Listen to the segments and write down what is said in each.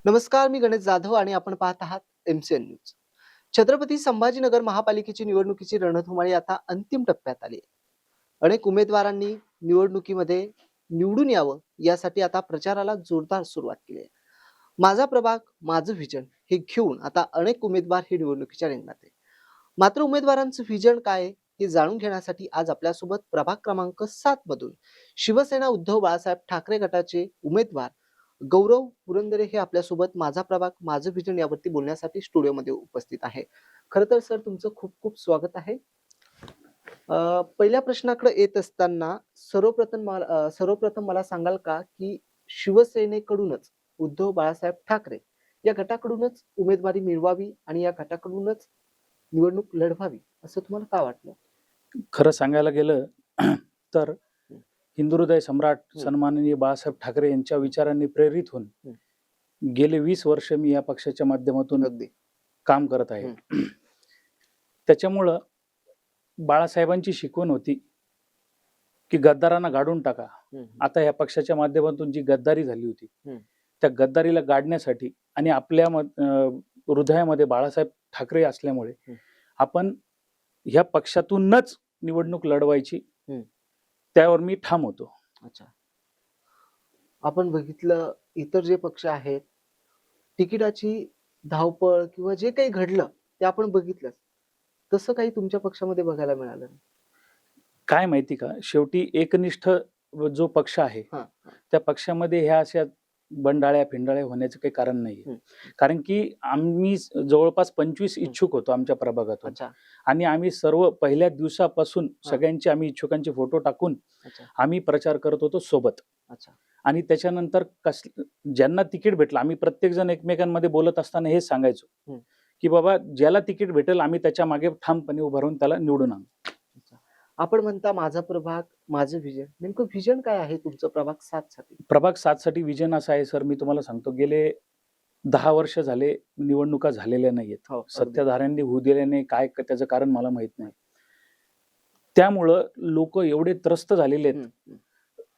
नमस्कार, मी गणेश जाधव आणि आपण पाहत आहात एमसीएन न्यूज. छत्रपती संभाजीनगर महापालिकेची निवडणुकीची रणधुमाळी आता अंतिम टप्प्यात आली आहे. अनेक उमेदवारांनी निवडणुकीमध्ये निवडून यावं यासाठी आता प्रचाराला जोरदार सुरुवात केली आहे. माझा प्रभाग माझं व्हिजन हे घेऊन आता अनेक उमेदवार हे निवडणुकीच्या रिंगणात आहे. मात्र उमेदवारांचं व्हिजन काय आहे हे जाणून घेण्यासाठी आज आपल्यासोबत प्रभाग क्रमांक 7 मधून शिवसेना उद्धव बाळासाहेब ठाकरे गटाचे उमेदवार गौरव पुरंदरे हे आपल्यासोबत माझा प्रभाग माझं व्हिजन यावरती बोलण्यासाठी स्टुडिओमध्ये उपस्थित आहे. खरं तर सर, तुमचं खूप खूप स्वागत आहे. पहिल्या प्रश्नाकडे येत असताना सर्वप्रथम मला सांगाल का, की शिवसेनेकडूनच उद्धव बाळासाहेब ठाकरे या गटाकडूनच उमेदवारी मिळवावी आणि या गटाकडूनच निवडणूक लढवावी असं तुम्हाला का वाटलं? खरं सांगायला गेलं तर हिंदू हृदय सम्राट सन्माननीय बाळासाहेब ठाकरे यांच्या विचारांनी प्रेरित होऊन गेले 20 वर्ष मी या पक्षाच्या माध्यमातून अगदी काम करत आहे. त्याच्यामुळं बाळासाहेबांची शिकवण होती की गद्दारांना गाडून टाका. आता या पक्षाच्या माध्यमातून जी गद्दारी झाली होती त्या गद्दारीला गाडण्यासाठी आणि आपल्या हृदयामध्ये बाळासाहेब ठाकरे असल्यामुळे आपण ह्या पक्षातूनच निवडणूक लढवायची त्यावर मी ठाम होतो. अच्छा, आपण बघितलं इतर जे पक्ष आहेत तिकिटाची धावपळ किंवा जे काही घडलं ते आपण बघितलं, तसं काही तुमच्या पक्षामध्ये बघायला मिळालं नाही. काय माहिती का, शेवटी एकनिष्ठ जो पक्ष आहे त्या पक्षामध्ये ह्या अशा बंडाळ्या फिंडाळ्या होण्याचं काही कारण नाहीये. कारण की आम्ही जवळपास 25 इच्छुक होतो आमच्या प्रभागातून आणि आम्ही सर्व पहिल्या दिवसापासून सगळ्यांचे आम्ही इच्छुकांचे फोटो टाकून आम्ही प्रचार करत होतो सोबत. आणि त्याच्यानंतर ज्यांना तिकीट भेटलं आम्ही प्रत्येक जण एकमेकांमध्ये बोलत असताना हे सांगायचो की बाबा ज्याला तिकीट भेटेल आम्ही त्याच्या मागे ठामपणे उभं राहून त्याला निवडून आणू. आपण म्हणता माझा प्रभाग माझं व्हिजन, नेमकं व्हिजन काय आहे तुमचं प्रभाग 7 साठी? प्रभाग 7 साठी व्हिजन असं आहे सर, मी तुम्हाला सांगतो, गेले 10 वर्ष झाले निवडणुका झालेल्या नाहीयेत. सत्ताधाऱ्यांनी होऊ दिले नाही, काय त्याचं कारण मला माहित नाही. त्यामुळं लोक एवढे त्रस्त झालेले आहेत,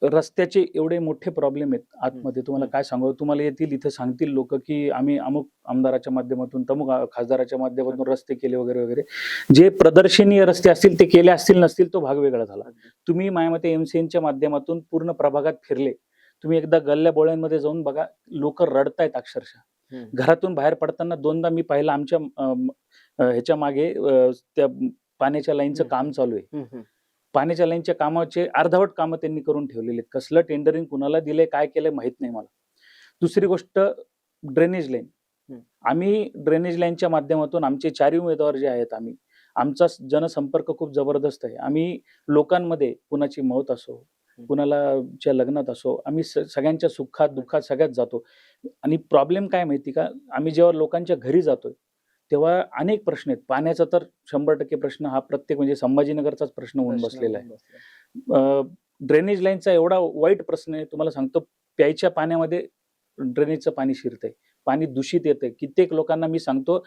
रस्त्याचे एवढे मोठे प्रॉब्लेम आहेत आतमध्ये. तुम्हाला काय सांगू, तुम्हाला येतील इथे सांगतील लोक की आम्ही अमुक आमदाराच्या माध्यमातून तमुक खासदाराच्या माध्यमातून रस्ते केले वगैरे वगैरे. जे प्रदर्शनीय रस्ते असतील ते केले असतील नसतील तो भाग वेगळा झाला. तुम्ही माझ्या मते एमसीएनच्या माध्यमातून पूर्ण प्रभागात फिरले, तुम्ही एकदा गल्ल्या बोळ्यांमध्ये जाऊन बघा, लोक रडतायत अक्षरशः. घरातून बाहेर पडताना दोनदा मी पाहिलं आमच्या ह्याच्या मागे त्या पाण्याच्या लाईनचं काम चालू आहे. पाण्याच्या लाईनच्या कामाचे अर्धवट कामं त्यांनी करून ठेवलेले आहेत. कसलं टेंडरिंग कुणाला दिले काय केलंय माहित नाही मला. दुसरी गोष्ट, ड्रेनेज लाईन. आम्ही ड्रेनेज लाईनच्या माध्यमातून आमचे 4 उमेदवार जे आहेत, आमचा जनसंपर्क खूप जबरदस्त आहे. आम्ही लोकांमध्ये कुणाची मौत असो, कुणाला लग्नात असो, आम्ही सगळ्यांच्या सुखात दुःखात सगळ्यात जातो. आणि प्रॉब्लेम काय माहिती का, आम्ही जेव्हा लोकांच्या घरी जातोय तेव्हा अनेक प्रश्न आहेत. पाण्याचा तर 100% प्रश्न हा प्रत्येक म्हणजे संभाजीनगरचाच प्रश्न होऊन बसलेला आहे. ड्रेनेज लाईनचा एवढा वाईट प्रश्न आहे, तुम्हाला सांगतो, प्यायच्या पाण्यामध्ये ड्रेनेजचं पाणी शिरतंय, पाणी दूषित येतंय. कित्येक लोकांना मी सांगतो,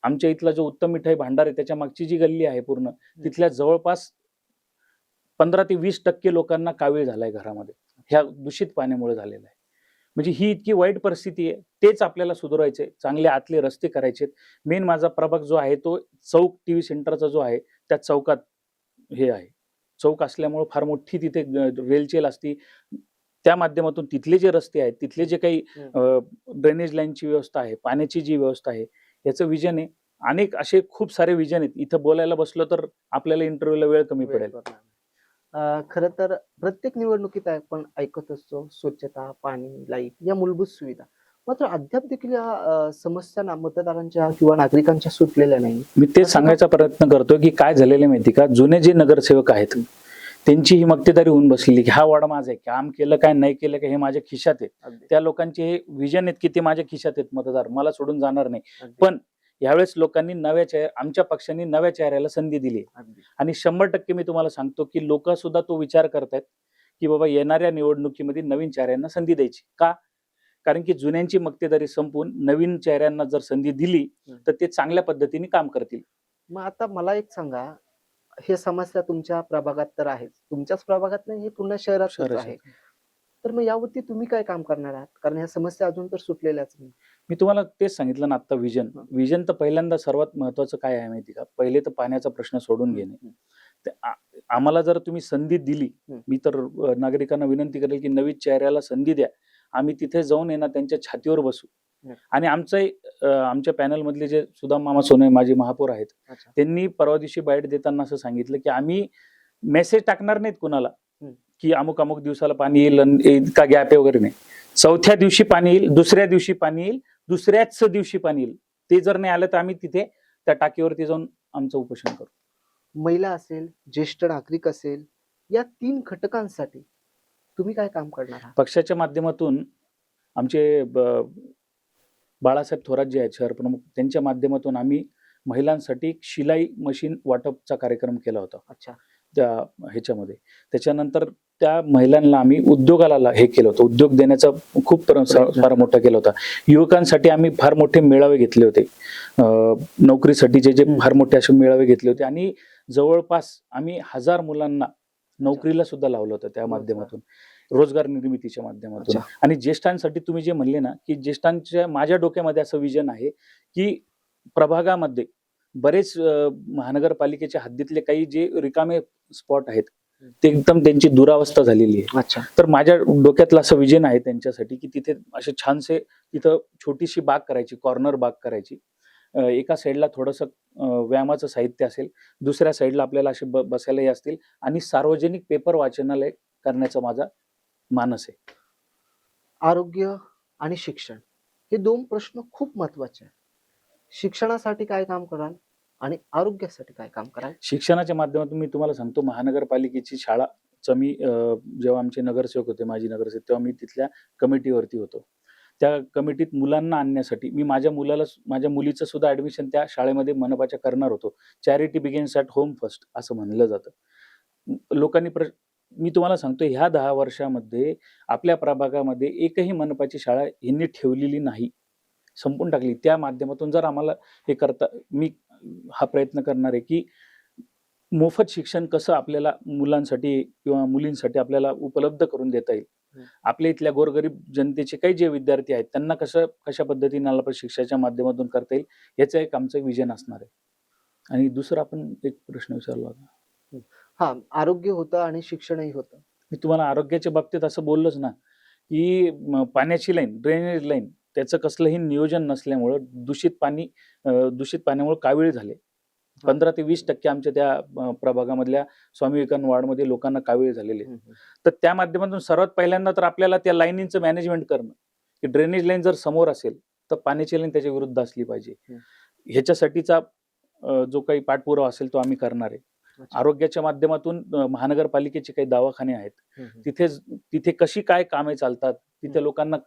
आमच्या इथला जो उत्तम मिठाई भांडार आहे त्याच्या मागची जी गल्ली आहे पूर्ण, तिथल्या जवळपास 15 ते 20% लोकांना कावीळ झालाय घरामध्ये, ह्या दूषित पाण्यामुळे झालेला आहे. म्हणजे ही इतकी वाईट परिस्थिती आहे. तेच आपल्याला सुधारायचे, चांगले आतले रस्ते करायचे. मेन माझा प्रभाग जो आहे तो चौक टीव्ही सेंटरचा जो आहे त्या चौकात हे आहे. चौक असल्यामुळे फार मोठी तिथे रेलचेल असती. त्या माध्यमातून तिथले जे रस्ते आहेत, तिथले जे काही ड्रेनेज लाईनची व्यवस्था आहे, पाण्याची जी व्यवस्था आहे, याचं विजन आहे. अनेक असे खूप सारे विजन आहेत. इथं बोलायला बसलो तर आपल्याला इंटरव्ह्यूला वेळ कमी पडेल. खरं तर प्रत्येक निवडणुकीत आपण ऐकत असतो स्वच्छता, पाणी, लाईट या मूलभूत सुविधा. मात्र अद्याप देखील या समस्या मतदारांच्या किंवा नागरिकांच्या सुटलेल्या नाही. मी तेच सांगायचा प्रयत्न करतो की काय झालेले माहिती का, जुने जे नगरसेवक आहेत त्यांची ही मक्तेदारी होऊन बसलेली की हा वाडा माझा आहे, काम केलं काय नाही केलं काय हे माझ्या खिशात आहे. त्या लोकांचे हे विजन आहेत की ते माझ्या खिशात आहेत, मतदार मला सोडून जाणार नाही. पण यावेळेस लोकांनी आमच्या पक्षांनी नव्या चेहऱ्याला संधी दिली आणि 100% मी तुम्हाला सांगतो की लोक सुद्धा तो विचार करतायत की बाबा येणाऱ्या निवडणुकीमध्ये नवीन चेहऱ्यांना संधी द्यायची. का? कारण की जुन्यांची मक्तेदारी संपून नवीन चेहऱ्यांना जर संधी दिली तर ते चांगल्या पद्धतीने काम करतील. मग आता मला एक सांगा, हे समस्या तुमच्या प्रभागात तर आहेच, तुमच्याच प्रभागात नाही, हे पूर्ण शहरात आहे. तर मग यावरती तुम्ही काय काम करणार आहात? कारण ह्या समस्या अजून तर सुटलेल्याच नाही. मी तुम्हाला तेच सांगितलं ना आता विजन. हं. विजन तर पहिल्यांदा सर्वात महत्त्वाचं काय आहे माहिती का? पहिले तर पाण्याचा प्रश्न सोडून हं, घेणे. हं. ते आम्हाला जर तुम्ही संधी दिली, हं. मी तर नागरिकांना विनंती करेल की नवीन चेहऱ्याला संधी द्या. आम्ही तिथे जाऊन आहे ना त्यांच्या छातीवर बसू. हं. आणि आमच्या पॅनलमधले जे सुदाम मामा सोनवणे माजी महापौर आहेत, अच्छा. त्यांनी परवा दिवशी बाईट देताना असं सांगितलं की आम्ही मेसेज टाकणार नाहीत कुणाला, हं. की अमुक-अमुक दिवसाला पाणी येईल आणि इतका गॅप आहे वगैरे नाही. चौथ्या दिवशी पाणी येईल, दुसऱ्या दिवशी पाणी येईल, दुसऱ्याच दिवशी पाणी येईल. ते जर नाही आलं तर आम्ही तिथे त्या टाकीवरती जाऊन आमचं उपोषण करू. महिला असेल, ज्येष्ठ नागरिक असेल, या 3 घटकांसाठी तुम्ही काय काम करणार आहात? पक्षाच्या माध्यमातून आमचे बाळासाहेब थोरात जे आहेत शहर प्रमुख, त्यांच्या माध्यमातून आम्ही महिलांसाठी एक शिलाई मशीन वाटपचा कार्यक्रम केला होता अच्छा. त्या ह्याच्यामध्ये. त्याच्यानंतर त्या महिलांना आम्ही उद्योगाला हे केलं होतं. उद्योग देण्याचा खूप फार मोठा केला होता. युवकांसाठी आम्ही फार मोठे मेळावे घेतले होते. नोकरीसाठीचे जे फार मोठे असे मेळावे घेतले होते आणि जवळपास आम्ही 1000 मुलांना नोकरीला सुद्धा लावलं होतं त्या माध्यमातून. रोजगार निर्मितीच्या माध्यमातून. अच्छा. आणि ज्येष्ठांसाठी तुम्ही जे म्हणले ना, की ज्येष्ठांच्या माझ्या डोक्यामध्ये असं विजन आहे, की प्रभागामध्ये बरेच महानगरपालिकेच्या हद्दीतले काही जे रिकामे स्पॉट आहेत, ते एकदम त्यांची दुरावस्था झालेली आहे. अच्छा. तर माझ्या डोक्यातलं असं विजन आहे त्यांच्यासाठी, की तिथे असे छानसे तिथं छोटीशी बाग करायची, कॉर्नर बाग करायची. एका साईडला थोडंसं व्यायामाचं साहित्य असेल, दुसऱ्या साईडला आपल्याला असे बसायलाही असतील आणि सार्वजनिक पेपर वाचनालय करण्याचा माझा मानस आहे. आरोग्य आणि शिक्षण हे 2 प्रश्न खूप महत्त्वाचे आहेत. शिक्षणासाठी काय काम कराल आणि आरोग्यासाठी काय काम कराल? शिक्षणाच्या माध्यमातून मी तुम्हाला सांगतो महानगरपालिकेची शाळाचं मी जेव्हा आमचे नगरसेवक होते, माजी नगरसेवक, तेव्हा मी तिथल्या कमिटीवरती होतो. त्या कमिटीत मुलांना आणण्यासाठी मी माझ्या मुलीचं सुद्धा ॲडमिशन त्या शाळेमध्ये मनपाच्या करणार होतो. Charity begins at home first असं म्हणलं जातं. लोकांनी मी तुम्हाला सांगतो ह्या 10 वर्षामध्ये आपल्या प्रभागामध्ये एकही मनपाची शाळा ह्यांनी ठेवलेली नाही. संपवून टाकली. त्या माध्यमातून जर आम्हाला हे मी हा प्रयत्न करणार आहे, की मोफत शिक्षण कसं आपल्याला मुलांसाठी किंवा मुलींसाठी आपल्याला उपलब्ध करून देता येईल. हं. आपल्या इथल्या गोरगरीब जनतेचे काही जे विद्यार्थी आहेत, त्यांना कशा पद्धतीने आपण शिक्षणाच्या माध्यमातून करता येईल, याचं एक आमचं विजन असणार आहे. आणि दुसरा आपण एक प्रश्न विचारला होता. हां, आरोग्य होतं आणि शिक्षणही होतं. मी तुम्हाला आरोग्याच्या बाबतीत असं बोललोच ना, की पाण्याची लाईन, ड्रेनेज लाईन त्याचं कसलंही नियोजन नसल्यामुळं दूषित पाण्यामुळे कावीळ झाले. 15 ते 20% आमच्या त्या प्रभागामधल्या स्वामी विवेकानंद वार्डमध्ये लोकांना कावीळ झालेले. हं, हं. तर त्या माध्यमातून सर्वात पहिल्यांदा तर आपल्याला त्या लाईनीचं मॅनेजमेंट करणं, की ड्रेनेज लाईन जर समोर असेल, तर पाण्याची लाईन त्याच्या विरुद्ध असली पाहिजे. हं. ह्याच्यासाठीचा जो काही पाठपुरावा असेल तो आम्ही करणार आहे. अच्छा. आरोग्याच्या माध्यमातून महानगरपालिकेचे काही दवाखाने आहेत. हं, हं. तिथे कशी काय कामे चालतात, तिथे हं. लोकांना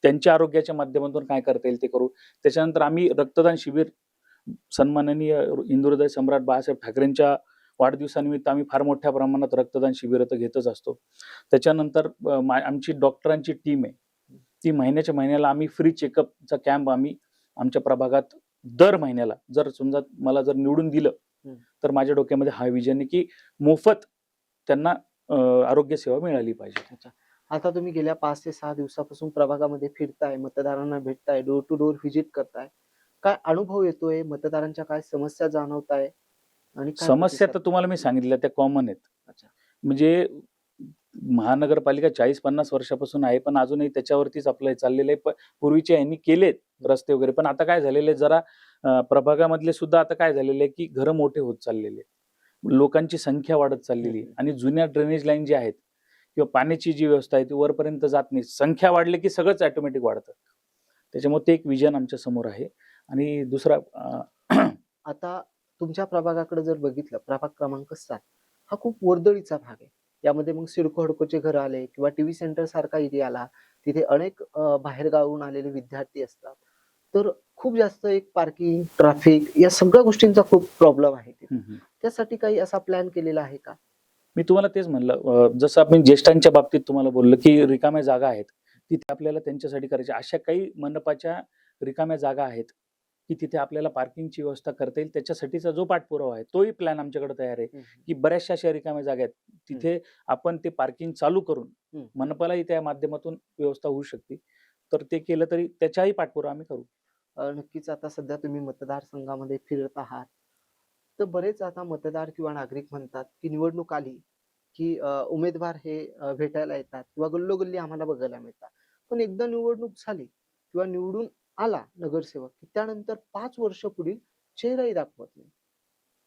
त्यांच्या आरोग्याच्या माध्यमातून काय करता येईल ते करू. त्याच्यानंतर आम्ही रक्तदान शिबिर सन्माननीय हिंदुहृदय सम्राट बाळासाहेब ठाकरेंच्या वाढदिवसानिमित्त आम्ही फार मोठ्या प्रमाणात रक्तदान शिबिर तर घेतच असतो. त्याच्यानंतर आमची डॉक्टरांची टीम आहे. ती महिन्याच्या महिन्याला आम्ही फ्री चेकअपचा कॅम्प आम्ही आमच्या प्रभागात दर महिन्याला जर समजा मला जर निवडून दिलं, हं. तर माझ्या डोक्यामध्ये हा विजन आहे, की मोफत त्यांना आरोग्य सेवा मिळाली पाहिजे. अच्छा. आता तुम्ही गेल्या 5 ते 6 दिवसापासून प्रभागामध्ये फिरताय, मतदारांना भेटताय, डोर टू डोर व्हिजिट करताय. काय अनुभव येतोय? मतदारांच्या काय समस्या जाणवताय? आणि काय समस्या तर प्रतिसाद? तुम्हाला मी सांगितल्या त्या कॉमन आहेत. अच्छा. म्हणजे महानगरपालिका 40-50 वर्षापासून आहे, पण अजूनही त्याच्यावरतीच आपलं हे चाललेलं आहे. पूर्वीच्या ह्यांनी केलेत रस्ते वगैरे, पण आता काय झालेलं आहे जरा प्रभागामधले सुद्धा आता काय झालेलं आहे, की घरं मोठे होत चाललेले आहेत. लोकांची संख्या वाढत चाललेली आहे आणि जुन्या ड्रेनेज लाईन ज्या आहेत किंवा पाण्याची जी व्यवस्था आहे ती वरपर्यंत जात नाही. संख्या वाढली की सगळंच ऑटोमॅटिक वाढतं. त्याच्यामुळे ते एक विजन आमच्या समोर आहे. आणि दुसरा आता तुमच्या प्रभागाकडे जर बघितलं, प्रभाग क्रमांक 7 हा खूप वर्दळीचा भाग आहे. यामध्ये मग सिडको-हडकोचे घरं आले किंवा टीव्ही सेंटर सारखा एरिया आला. तिथे अनेक बाहेरगावाहून आलेले विद्यार्थी असतात. तर खूप जास्त एक पार्किंग, ट्रॅफिक या सगळ्या गोष्टींचा खूप प्रॉब्लेम आहे तिथे. त्यासाठी काही असा प्लॅन केलेला आहे का? मी तुम्हाला तेच म्हणलं, जसं आपण ज्येष्ठांच्या बाबतीत तुम्हाला बोललो, की रिकाम्या जागा आहेत. तिथे आपल्याला त्यांच्यासाठी करायच्या. अशा काही मंडपाच्या रिकाम्या जागा आहेत. की तिथे आपल्याला पार्किंगची व्यवस्था करता येईल, त्याच्यासाठीचा जो पाठपुरावा आहे तोही प्लॅन आमच्याकडे तयार आहे, की बऱ्याचशा अशा रिकाम्या जागा आहेत तिथे आपण ते पार्किंग चालू करून मनपालाही त्या माध्यमातून व्यवस्था होऊ शकते. तर ते केलं तरी त्याच्याही पाठपुरावा आम्ही करू. नक्कीच आता सध्या तुम्ही मतदारसंघामध्ये फिरत आहात. तर बरेच आता मतदार किंवा नागरिक म्हणतात, की निवडणूक आली, की उमेदवार हे भेटायला येतात किंवा गल्लोगल्ली आम्हाला बघायला मिळतात. पण एकदा निवडणूक झाली किंवा निवडून आला नगरसेवक, की त्यानंतर 5 वर्ष पुढील चेहराही दाखवत नाही.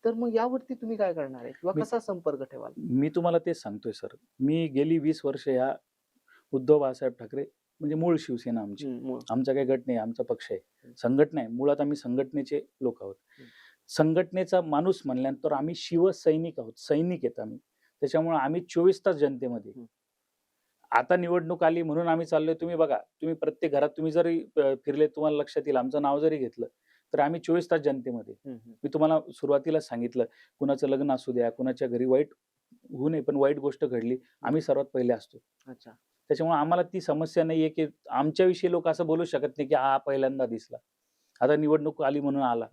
तर मग यावरती तुम्ही काय करणार आहे किंवा मी कसा संपर्क ठेवाल? मी तुम्हाला तेच सांगतोय सर. मी गेली 20 वर्ष ह्या उद्धव बाळासाहेब ठाकरे म्हणजे मूळ शिवसेना आमची. मूळ. आमचा काही गट नाही, आमचा पक्ष आहे. संघटना आहे. मुळात आम्ही संघटनेचे लोक आहोत. संघटनेचा माणूस म्हणल्यानंतर आम्ही शिवसैनिक आहोत. सैनिक आहेत आम्ही. त्याच्यामुळे आम्ही 24 तास जनतेमध्ये. आता निवडणूक आली म्हणून आम्ही चाललोय. तुम्ही बघा, तुम्ही प्रत्येक घरात तुम्ही जरी फिरले तुम्हाला लक्षात येईल आमचं नाव जरी घेतलं, तर आम्ही 24 तास जनतेमध्ये. मी तुम्हाला सुरुवातीला सांगितलं, कुणाचं लग्न असू द्या, कुणाच्या घरी वाईट होऊ नये, पण वाईट गोष्ट घडली, आम्ही सर्वात पहिले असतो. अच्छा. त्याच्यामुळे आम्हाला ती समस्या नाहीये, की आमच्याविषयी लोक असं बोलू शकत नाही, की हा पहिल्यांदा दिसला. आता निवडणूक आली म्हणून आला.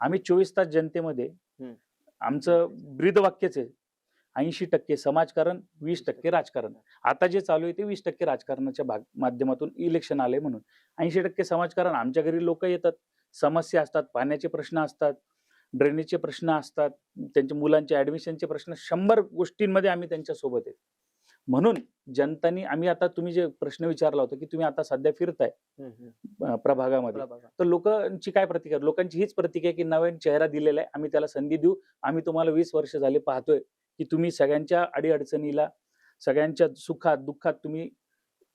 आम्ही 24 तास जनतेमध्ये. आमचं ब्रीदवाक्यच आहे, 80% समाजकारण, 20% राजकारण. आता जे चालू आहे ते 20% राजकारणाच्या माध्यमातून इलेक्शन आले म्हणून. 80% समाजकारण. आमच्या घरी लोक येतात, समस्या असतात, पाण्याचे प्रश्न असतात, ड्रेनेजचे प्रश्न असतात, त्यांच्या मुलांच्या ऍडमिशनचे प्रश्न, 100 गोष्टींमध्ये आम्ही त्यांच्या सोबत आहे. म्हणून जनतांनी आम्ही आता तुम्ही जे प्रश्न विचारला होता, की तुम्ही आता सध्या फिरताय प्रभागामध्ये, तर लोकांची काय प्रतिक्रिया? लोकांची हीच प्रतिक्रिया, की नवीन चेहरा दिलेला आहे, आम्ही त्याला संधी देऊ. आम्ही तुम्हाला 20 वर्ष झाले पाहतोय, की तुम्ही सगळ्यांच्या अडीअडचणीला, सगळ्यांच्या सुखात दुःखात तुम्ही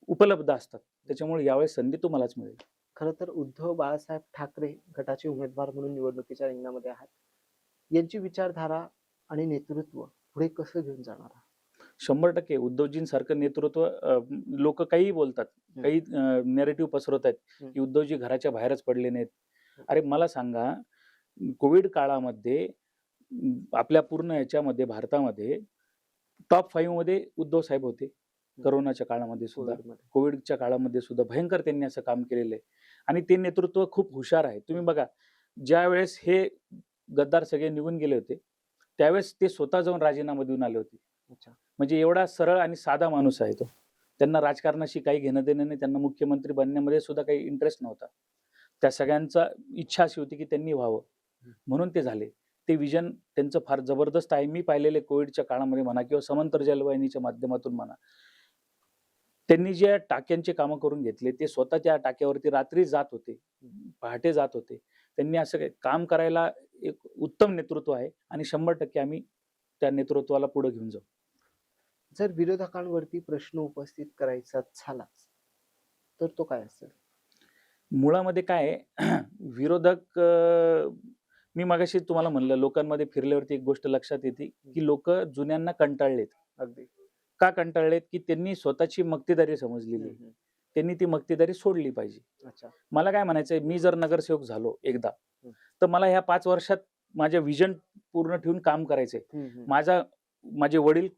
उपलब्ध असतात. त्याच्यामुळे यावेळेस संधी तुम्हालाच मिळेल. खरं तर उद्धव बाळासाहेब ठाकरे गटाचे उमेदवार म्हणून निवडणुकीच्या रिंगणामध्ये आहात. यांची विचारधारा आणि नेतृत्व पुढे कसं घेऊन जाणार आहात? 100% उद्धवजींसारखं नेतृत्व लोक काहीही बोलतात, काही नॅरेटिव्ह पसरवत आहेत, की उद्धवजी घराच्या बाहेरच पडले नाहीत. अरे मला सांगा, कोविड काळामध्ये आपल्या पूर्ण याच्यामध्ये भारतामध्ये टॉप 5 मध्ये उद्धव साहेब होते. करोनाच्या काळामध्ये सुद्धा, कोविडच्या काळामध्ये सुद्धा भयंकर त्यांनी असं काम केलेलं आहे. आणि ते नेतृत्व खूप हुशार आहे. तुम्ही बघा, ज्या वेळेस हे गद्दार सगळे निघून गेले होते, त्यावेळेस ते स्वतः जाऊन राजीनामा देऊन आले होते. म्हणजे एवढा सरळ आणि साधा माणूस आहे तो. त्यांना राजकारणाशी काही घेणं देणं नाही. त्यांना मुख्यमंत्री बनण्यामध्ये सुद्धा काही इंटरेस्ट नव्हता. त्या सगळ्यांचा इच्छा अशी होती, की त्यांनी व्हावं. म्हणून ते झाले. ते विजन त्यांचं फार जबरदस्त आहे. मी पाहिलेले कोविडच्या काळामध्ये म्हणा किंवा समांतर जलवाहिनीच्या माध्यमातून म्हणा, त्यांनी जे टाक्यांचे कामं करून घेतले, ते स्वतः त्या टाक्यावरती रात्री जात होते, पहाटे जात होते. त्यांनी असं काम करायला एक उत्तम नेतृत्व आहे आणि 100% आम्ही त्या नेतृत्वाला पुढे घेऊन जाऊ. जर विरोधकांवरती प्रश्न उपस्थित करायचा झालाच, तर तो काय असेल? मुळामध्ये काय आहे, विरोधक मी मगाशी तुम्हाला म्हणलं, लोकांमध्ये फिरल्यावरती एक गोष्ट लक्षात येते, की लोक जुन्यांना कंटाळलेत. अगदी. का कंटाळलेत? की त्यांनी स्वतःची मक्तेदारी समजलेली. त्यांनी ती मक्तेदारी सोडली पाहिजे. अच्छा. मला काय म्हणायचंय, मी जर नगरसेवक झालो एकदा, तर मला ह्या 5 वर्षात माझ्या विजन पूर्ण ठेवून काम करायचंय. माझे वडील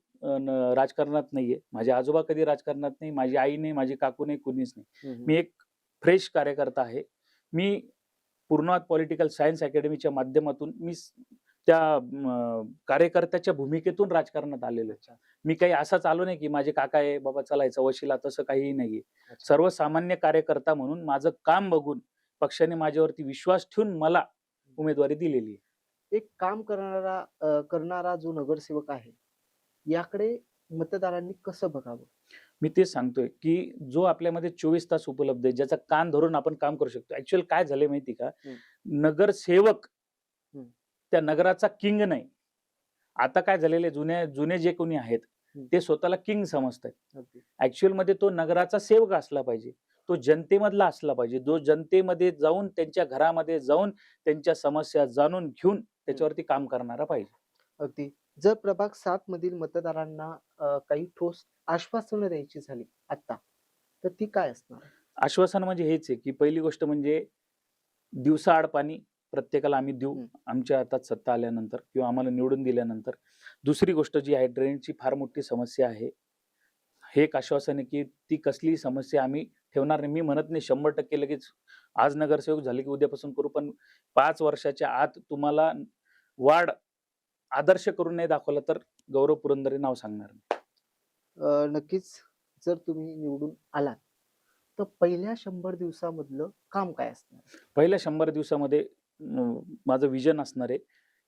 राजकारणात नाहीये, माझे आजोबा कधी राजकारणात नाही, माझी आई नाही, माझी काकू नाही, कुणीच नाही. मी एक फ्रेश कार्यकर्ता आहे. मी पूर्णवाद पॉलिटिकल सायन्स अकॅडमीच्या माध्यमातून मी त्या कार्यकर्त्याच्या भूमिकेतून राजकारणात आलेलो आहे. मी काही असाच आलो नाही, की माझे काका आहे बाबा चालायचं वशिला, तसं काहीही नाहीये. सर्वसामान्य कार्यकर्ता म्हणून माझं काम बघून पक्षाने माझ्यावरती विश्वास ठेवून मला उमेदवारी दिलेली आहे. एक काम करणारा जो नगरसेवक आहे, याकडे मतदारांनी कसं बघावं? मी तेच सांगतोय, की जो आपल्यामध्ये 24 तास उपलब्ध आहे, ज्याचा कान धरून आपण काम करू शकतो. ऍक्च्युअल काय झालंय माहिती का, नगरसेवक त्या नगराचा किंग नाही. आता काय झालेले, जुने जे कोणी आहेत ते स्वतःला किंग समजतात. ऍक्च्युअल मध्ये तो नगराचा सेवक असला पाहिजे, तो जनतेमधला असला पाहिजे, जो जनतेमध्ये जाऊन, त्यांच्या घरामध्ये जाऊन, त्यांच्या समस्या जाणून घेऊन त्याच्यावरती काम करणारा पाहिजे. अगदी. जर प्रभाग 7 मधील मतदारांना काही ठोस आश्वासनं द्यायची झाली आता, तर ती काय असणार? आश्वासन म्हणजे हेच आहे, की पहिली गोष्ट म्हणजे दिवसाआड पाणी प्रत्येकाला आम्ही देऊ, आमच्या हातात सत्ता आल्यानंतर किंवा आम्हाला निवडून दिल्यानंतर. दुसरी गोष्ट जी आहे, ड्रेनेजची फार मोठी समस्या आहे. हे एक आश्वासन आहे, की ती कसलीही समस्या आम्ही ठेवणार नाही. मी म्हणत नाही 100% लगेच आज नगरसेवक झाले की उद्यापासून करू, पण 5 वर्षाच्या आत तुम्हाला वार्ड आदर्श करून नाही दाखवला तर गौरव पुरंदरे नाव सांगणार नाही. नक्कीच जर तुम्ही निवडून आलात तर पहिल्या 100 दिवसामधलं काम काय असणार? पहिल्या 100 दिवसामध्ये माझं विजन असणार आहे,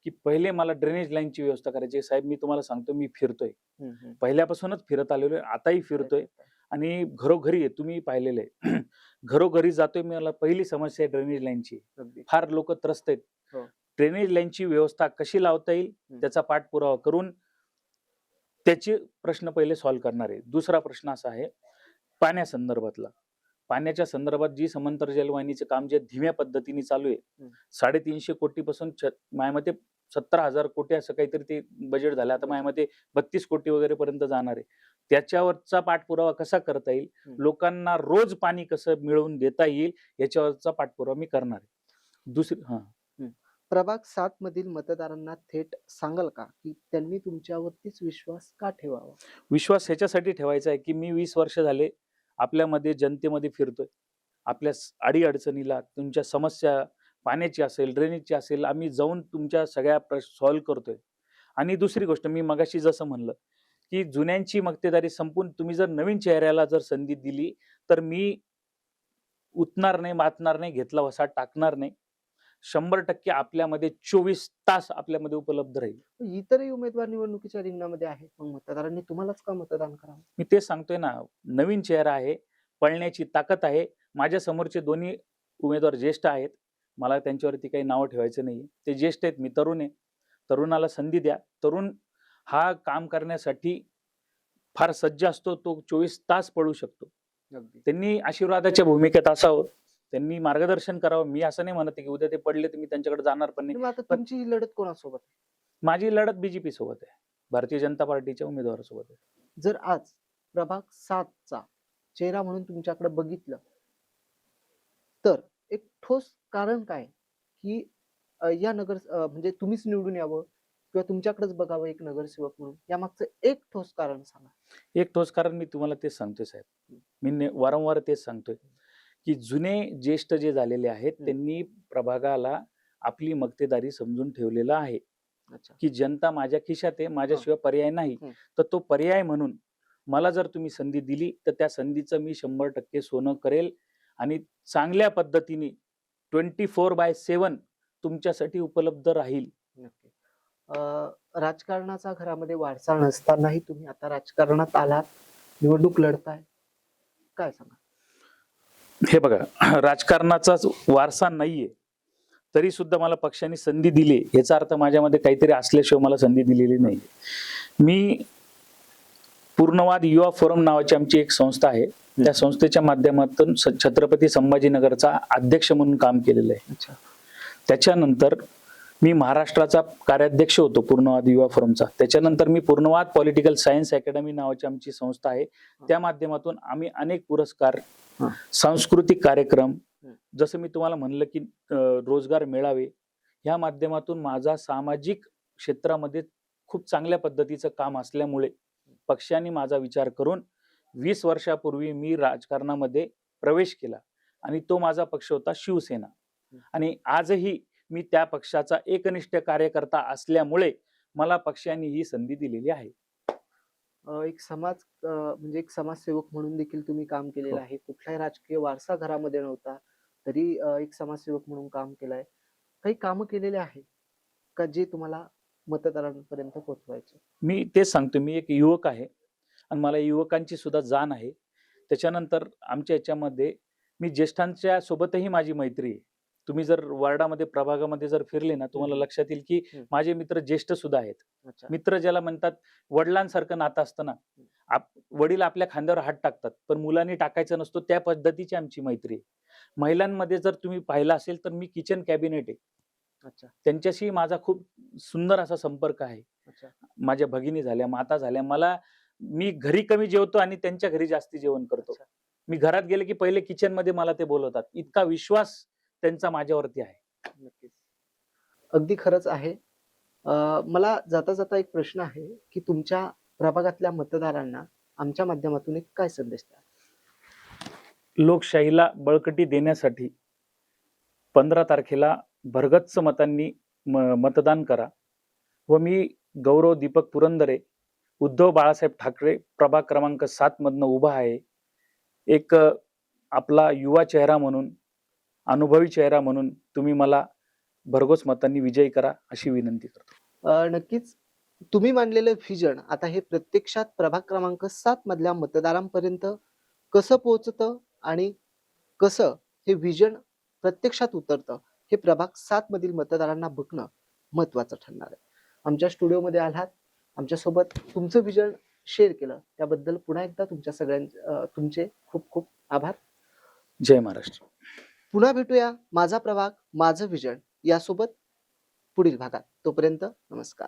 की पहिले मला ड्रेनेज लाईनची व्यवस्था करायची आहे. साहेब, मी तुम्हाला सांगतो, मी फिरतोय. हम्म, हम्म. पहिल्यापासूनच फिरत आलेलो आहे, आताही फिरतोय आणि घरोघरी आहे, तुम्ही पाहिलेलं आहे. घरोघरी जातोय, मला पहिली समस्या आहे ड्रेनेज लाईनची. अगदी. फार लोक त्रस्त आहेत. हो. ड्रेनेज लाईनची व्यवस्था कशी लावता येईल त्याचा पाठपुरावा करून त्याचे प्रश्न पहिले सॉल्व्ह करणार आहे. दुसरा प्रश्न असा आहे पाण्यासंदर्भातला. पाण्याच्या संदर्भात जी समांतर जलवाहिनीचे काम जे धीम्या पद्धतीने चालू आहे, 350 कोटीपासून माझ्या मते 70,000 कोटी असं काहीतरी ते बजेट झालं. आता माझ्या मते 32 कोटी वगैरे पर्यंत जाणार आहे. त्याच्यावरचा पाठपुरावा कसा करता येईल, लोकांना रोज पाणी कसं मिळवून देता येईल, याच्यावरचा पाठपुरावा मी करणार आहे. दुसरी प्रभाग 7 मधील मतदारांना थेट सांगाल का की त्यांनी तुमच्यावरतीच विश्वास का ठेवावा? विश्वास ह्याच्यासाठी ठेवायचा आहे की मी 20 वर्ष झाले आपल्यामध्ये जनतेमध्ये फिरतोय. आपल्या अडीअडचणीला, तुमच्या समस्या पाण्याची असेल, ड्रेनेजची असेल, आम्ही जाऊन तुमच्या सगळ्या सॉल्व्ह करतोय. आणि दुसरी गोष्ट, मी मगाशी जसं म्हणलं की जुन्यांची मक्तेदारी संपून तुम्ही जर नवीन चेहऱ्याला जर संधी दिली तर मी उतणार नाही, मातणार नाही, घेतला वसा टाकणार नाही. 100% आपल्यामध्ये 24 तास आपल्यामध्ये उपलब्ध राहील. इतरही उमेदवार निवडणुकीच्या रिंगणामध्ये आहेत, मग मतदारांनी तुम्हालाच का मतदान करावं? मी तेच सांगतोय ना, नवीन चेहरा आहे, पळण्याची ताकद आहे. माझ्या समोरचे दोन्ही उमेदवार ज्येष्ठ आहेत. मला त्यांच्यावरती काही नावं ठेवायचं नाही. ते ज्येष्ठ आहेत, मी तरुण आहे. तरुणाला संधी द्या. तरुण हा काम करण्यासाठी फार सज्ज असतो, तो 24 तास पळू शकतो. त्यांनी आशीर्वादाच्या भूमिकेत असावं, त्यांनी मार्गदर्शन करावं. मी असं नाही म्हणत की उद्या ते पडले तर मी त्यांच्याकडे जाणार पण नाही. आता तुमची ही लढत कोणासोबत आहे? माझी लढत बीजेपी सोबत आहे, भारतीय जनता पार्टीच्या उमेदवारासोबत आहे. जर आज प्रभाग 7 चा चेहरा म्हणून तुमच्याकडे बघितलं तर एक ठोस कारण काय की या म्हणजे तुम्हीच निवडून यावं किंवा तुमच्याकडेच बघावं एक नगरसेवक म्हणून, यामागचं एक ठोस कारण सांगा. एक ठोस कारण मी तुम्हाला तेच सांगतोय साहेब, मी वारंवार तेच सांगतोय की जुने ज्येष्ठ जे झालेले आहेत त्यांनी प्रभागाला आपली मक्तेदारी समजून ठेवलेला आहे की जनता माझ्या खिशात आहे, माझ्याशिवाय पर्याय नाही. तर तो पर्याय म्हणून मला जर तुम्ही संधी दिली तर त्या संधीचं मी 100% सोनं करेल आणि चांगल्या पद्धतीने 24/7 तुमच्यासाठी उपलब्ध राहील. राजकारणाचा घरामध्ये वारसा नसतानाही तुम्ही आता राजकारणात आलात, निवडणूक लढताय, काय सांगा? हे बघा, राजकारणाचा वारसा नाहीये तरी सुद्धा मला पक्षाने संधी दिली, याचा अर्थ माझ्यामध्ये काहीतरी असल्याशिवाय मला संधी दिलेली नाही. मी पूर्णवाद युवा फोरम नावाची आमची एक संस्था आहे, त्या संस्थेच्या माध्यमातून छत्रपती संभाजीनगरचा अध्यक्ष म्हणून काम केलेलं आहे. त्याच्यानंतर मी महाराष्ट्राचा कार्याध्यक्ष होतो पूर्णवाद युवा फोरमचा. त्याच्यानंतर मी पूर्णवाद पॉलिटिकल सायन्स अकॅडमी नावाची आमची संस्था आहे, त्या माध्यमातून आम्ही अनेक पुरस्कार, सांस्कृतिक कार्यक्रम, जसं मी तुम्हाला म्हणलं की रोजगार मेळावे, ह्या माध्यमातून माझा सामाजिक क्षेत्रामध्ये खूप चांगल्या पद्धतीचं काम असल्यामुळे पक्षाने माझा विचार करून 20 वर्षापूर्वी मी राजकारणामध्ये प्रवेश केला आणि तो माझा पक्ष होता शिवसेना. आणि आजही मी त्या पक्षाचा एकनिष्ठ कार्यकर्ता असल्यामुळे मला पक्षाने ही संधी दिलेली आहे. एक म्हणजे एक समाजसेवक म्हणून देखील तुम्ही काम केलेलं आहे. कुठलाही राजकीय वारसा घरामध्ये नव्हता तरी एक समाजसेवक म्हणून काम केलंय. काही कामं केलेले आहे का जे तुम्हाला मतदारांपर्यंत पोहोचवायचे? मी तेच सांगतो, मी एक युवक आहे आणि मला युवकांची सुद्धा जाण आहे. त्याच्यानंतर आमच्या याच्यामध्ये मी ज्येष्ठांच्या सोबतही माझी मैत्री आहे. तुम्ही जर वार्डामध्ये प्रभागामध्ये जर फिरले ना, तुम्हाला लक्षात येईल की माझे मित्र ज्येष्ठ सुद्धा आहेत. मित्र ज्याला म्हणतात वडिलांसारखं नातं असतं ना, वडील आपल्या खांद्यावर हात टाकतात पण मुलांनी टाकायचं नसतो, त्या पद्धतीची आमची मैत्री आहे. महिलांमध्ये जर तुम्ही पाहिलं असेल तर मी किचन कॅबिनेट आहे, त्यांच्याशी माझा खूप सुंदर असा संपर्क आहे. माझ्या भगिनी झाल्या, माता झाल्या, मी घरी कमी जेवतो आणि त्यांच्या घरी जास्ती जेवण करतो. मी घरात गेले की पहिले किचन मध्ये मला ते बोलवतात, इतका विश्वास त्यांचा माझ्यावरती आहे. नक्कीच, अगदी खरंच आहे. मला जाता जाता एक प्रश्न आहे की तुमच्या प्रभागातल्या मतदारांना आमच्या माध्यमातून एक काय संदेश द्या? लोकशाहीला बळकटी देण्यासाठी 15 तारखेला भरगच्च मतांनी मतदान करा व मी गौरव दीपक पुरंदरे, उद्धव बाळासाहेब ठाकरे प्रभाग क्रमांक 7 मधनं उभा आहे. एक आपला युवा चेहरा म्हणून, अनुभवी चेहरा म्हणून तुम्ही मला भरघोस मतांनी विजयी करा अशी विनंती करतो. नक्कीच तुम्ही मांडलेलं व्हिजन आता हे प्रत्यक्षात प्रभाग क्रमांक 7 मधल्या मतदारांपर्यंत कसं पोहोचतं आणि कसं हे व्हिजन प्रत्यक्षात उतरतं हे प्रभाग 7 मधील मतदारांना बघणं महत्वाचं ठरणार आहे. आमच्या स्टुडिओमध्ये आलात, आमच्यासोबत तुमचं व्हिजन शेअर केलं त्याबद्दल पुन्हा एकदा तुमच्या तुमचे खूप खूप आभार. जय महाराष्ट्र. पुन्हा भेटूया माझा प्रभाग माझं व्हिजन यासोबत पुढील भागात. तोपर्यंत नमस्कार.